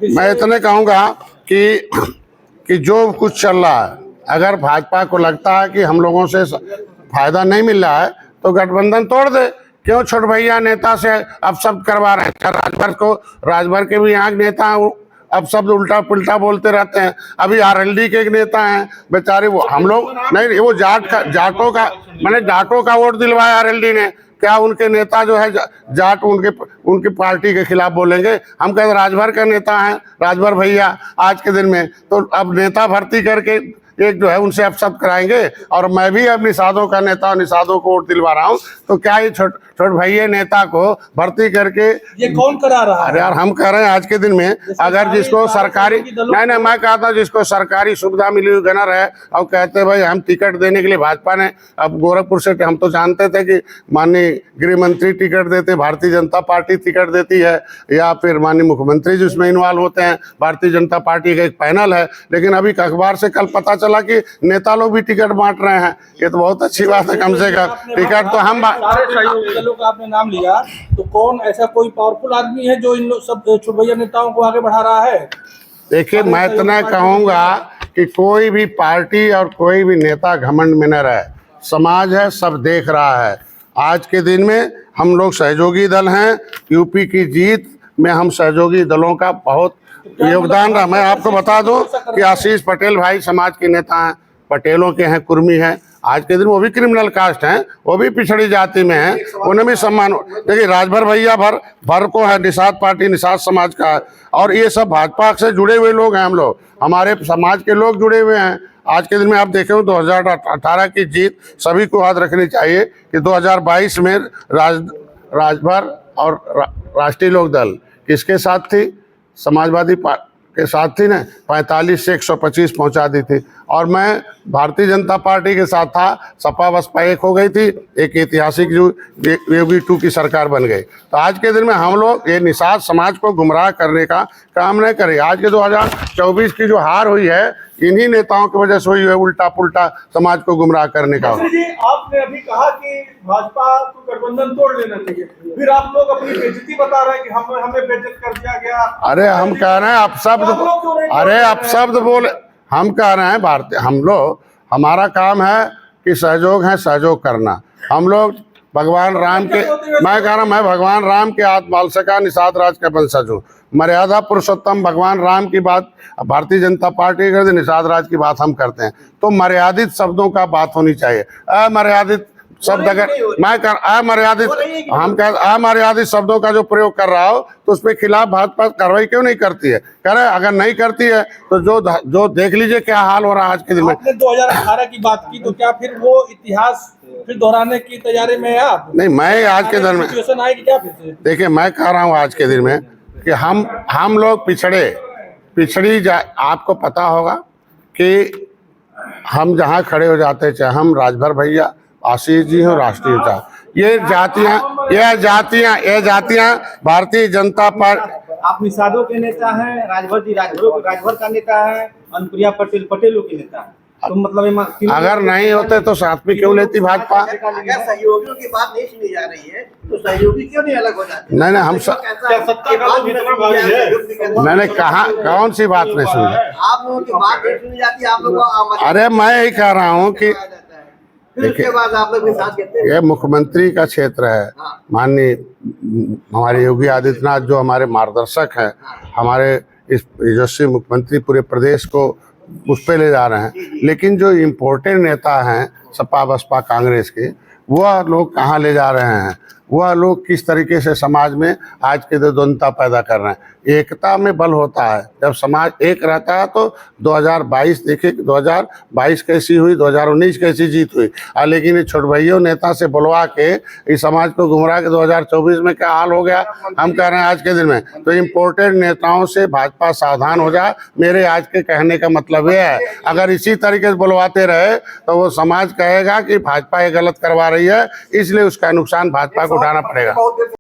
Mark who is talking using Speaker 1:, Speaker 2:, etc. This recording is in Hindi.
Speaker 1: मैं इतने कहूँगा कि जो कुछ चल रहा है, अगर भाजपा को लगता है कि हम लोगों से फायदा नहीं मिल रहा है तो गठबंधन तोड़ दे। क्यों छोट भैया नेता से अब सब करवा रहे हैं? राजभर के भी यहाँ नेता अब सब उल्टा पुल्टा बोलते रहते हैं। अभी आरएलडी के एक नेता हैं बेचारे, वो हम लोग नहीं, वो जाटों का वोट दिलवाया आरएलडी ने। क्या उनके नेता जो है जाट उनकी पार्टी के खिलाफ बोलेंगे? हम कहते राजभर का नेता है, राजभर भैया आज के दिन में, तो अब नेता भर्ती करके एक जो है उनसे अपशब्द कराएंगे। और मैं भी अब निषादों का नेता और निषादों को वोट दिलवा रहा हूँ, तो क्या ये छोट भैया नेता को भर्ती करके
Speaker 2: ये कौन करा रहा है?
Speaker 1: अरे यार, हम कह रहे हैं आज के दिन में अगर जिसको सरकारी नहीं, मैं कहता हूँ जिसको सरकारी सुविधा मिली हुई गनर है और कहते भाई हम टिकट देने के लिए भाजपा ने, अब गोरखपुर से हम तो जानते थे कि माननीय गृह मंत्री टिकट देते, भारतीय जनता पार्टी टिकट देती है, या फिर माननीय मुख्यमंत्री जिसमें इन्वॉल्व होते हैं, भारतीय जनता पार्टी का एक पैनल है। लेकिन अभी अखबार से कल पता चला कि नेता लोग भी टिकट बांट रहे हैं। ये तो बहुत अच्छी बात है, कम से कम टिकट तो हम
Speaker 2: का आपने नाम लिया, तो कौन ऐसा कोई पावरफुल आदमी है जो इन सब छोट भैया नेताओं को आगे बढ़ा रहा है?
Speaker 1: देखिए, मैं इतना कहूँगा कि कोई भी पार्टी और कोई भी नेता घमंड में न रहे। समाज है, सब देख रहा है। आज के दिन में हम लोग सहयोगी दल हैं। यूपी की जीत में हम सहयोगी दलों का बहुत योगदान रहा। मैं आपको बता दूं कि आशीष पटेल भाई समाज के नेता हैं, पटेलों के हैं, कुर्मी हैं। आज के दिन वो भी क्रिमिनल कास्ट हैं, वो भी पिछड़ी जाति में हैं, उन्हें भी सम्मान। देखिए, राजभर भैया भर को है, निषाद पार्टी निषाद समाज का है, और ये सब भाजपा से जुड़े हुए लोग हैं। हम लोग, हमारे समाज के लोग जुड़े हुए हैं। आज के दिन में आप देखें 2018 की जीत सभी को याद रखनी चाहिए कि 2022 में राजभर और राष्ट्रीय लोक दल किसके साथ थी? समाजवादी पार्टी के साथ थी ना। 45 से 125 पहुंचा दी थी। और मैं भारतीय जनता पार्टी के साथ था। सपा बसपा एक हो गई थी, एक ऐतिहासिक योगी 2 की सरकार बन गई। तो आज के दिन में हम लोग ये निषाद समाज को गुमराह करने का काम नहीं करें। आज के 2024 की जो हार हुई है, इन्हीं नेताओं की वजह से हुई है, उल्टा पुल्टा समाज को गुमराह करने का।
Speaker 2: जी, आपने अभी कहा कि भाजपा को गठबंधन तोड़ लेना चाहिए, फिर आप लोग अपनी बेइज्जती बता रहे हैं कि हमें बेइज्जत कर दिया गया।
Speaker 1: अरे हम कह रहे हैं अपशब्द बोले, हम कह रहे हैं भारतीय, हम लोग, हमारा काम है कि सहयोग करना। हम लोग भगवान राम के, मैं कह रहा हूँ, मैं भगवान राम के आत्मवालसका निषाद राज का वंशज हूँ। मर्यादा पुरुषोत्तम भगवान राम की बात भारतीय जनता पार्टी करती, निषाद राज की बात हम करते हैं। तो मर्यादित शब्दों का बात होनी चाहिए। अमर्यादित शब्द अगर मैं कर अमर्यादित शब्दों का जो प्रयोग कर रहा हो, तो उसके खिलाफ भाजपा कार्रवाई क्यों नहीं करती है? करे, अगर नहीं करती है तो जो देख लीजिए क्या हाल हो रहा है आज के दिन में।
Speaker 2: आपने 2018 की बात की, तो क्या फिर वो इतिहास फिर दोहराने की तैयारी में है आप?
Speaker 1: नहीं, मैं आज के दिन में
Speaker 2: सिचुएशन आएगी क्या फिर से?
Speaker 1: देखिए, मैं कह रहा हूँ आज के दिन में कि हम लोग पिछड़ी आपको पता होगा कि हम जहाँ खड़े हो जाते हैं, चाहे हम राजभर भैया, आशीष जी हो, राष्ट्रीय ये जातियां भारतीय जनता पार्टी।
Speaker 3: आप निषादों के नेता हैं, राजभर जी राजभर का नेता है, अनुप्रिया पटेल पटेलों के नेता है। तो मतलब
Speaker 1: अगर नहीं होते तो साथ में क्यों लेती भाजपा?
Speaker 4: अगर सहयोगियों की बात नहीं सुनी जा रही है तो सहयोगी क्यों नहीं अलग हो जाते?
Speaker 1: नहीं, हम मैंने कहा कौन सी बात नहीं सुनी?
Speaker 4: आप लोगों की बात नहीं सुनी जाती, आप लोगों।
Speaker 1: अरे मैं यही कह रहा हूँ कि
Speaker 4: उसके बाद आप लोग भी साथ कहते हैं।
Speaker 1: ये मुख्यमंत्री का क्षेत्र है। माननीय हमारे योगी आदित्यनाथ जो हमारे मार्गदर्शक हैं, हमारे इस यशस्वी मुख्यमंत्री पूरे प्रदेश को उस पे ले जा रहे हैं। लेकिन जो इम्पोर्टेंट नेता हैं सपा बसपा कांग्रेस के, वह लोग कहाँ ले जा रहे हैं? वह लोग किस तरीके से समाज में आज के द्वंद्वता पैदा कर रहे हैं? एकता में बल होता है। जब समाज एक रहता है तो 2022 देखिए, 2022 कैसी हुई, 2019 कैसी जीत हुई। लेकिन ये छोट भैया नेता से बुलवा के इस समाज को गुमराह के 2024 में क्या हाल हो गया, हम कह रहे हैं आज के दिन में। तो इम्पोर्टेंट नेताओं से भाजपा सावधान हो जाए। मेरे आज के कहने का मतलब ये है, अगर इसी तरीके से बुलवाते रहे तो वो समाज कहेगा कि भाजपा ये गलत करवा रही है, इसलिए उसका नुकसान भाजपा को उठाना पड़ेगा।